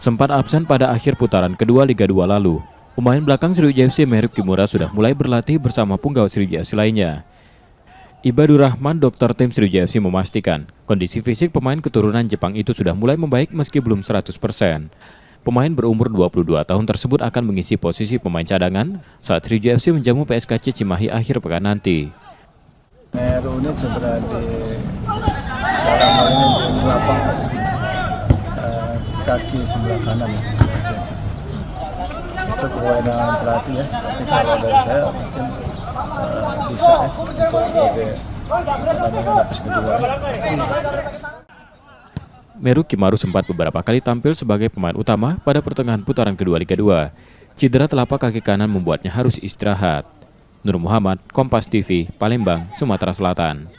Sempat absen pada akhir putaran kedua Liga 2 lalu, pemain belakang Sriwijaya FC Meru Kimura sudah mulai berlatih bersama punggawa Sriwijaya FC lainnya. Ibadur Rahman, dokter tim Sriwijaya FC memastikan kondisi fisik pemain keturunan Jepang itu sudah mulai membaik meski belum 100%. Pemain berumur 22 tahun tersebut akan mengisi posisi pemain cadangan saat Sriwijaya FC menjamu PSKC Cimahi akhir pekan nanti. Meru ini cedera di dalam hal ini di telapak kaki sebelah kanan ya. Itu kewenangan pelatih ya, tapi kalau dari saya mungkin bisa ya untuk sebagai lapis kedua. Meru Kimaru sempat beberapa kali tampil sebagai pemain utama pada pertengahan putaran kedua Liga 2. Cedera telapak kaki kanan membuatnya harus istirahat. Nur Muhammad, Kompas TV, Palembang, Sumatera Selatan.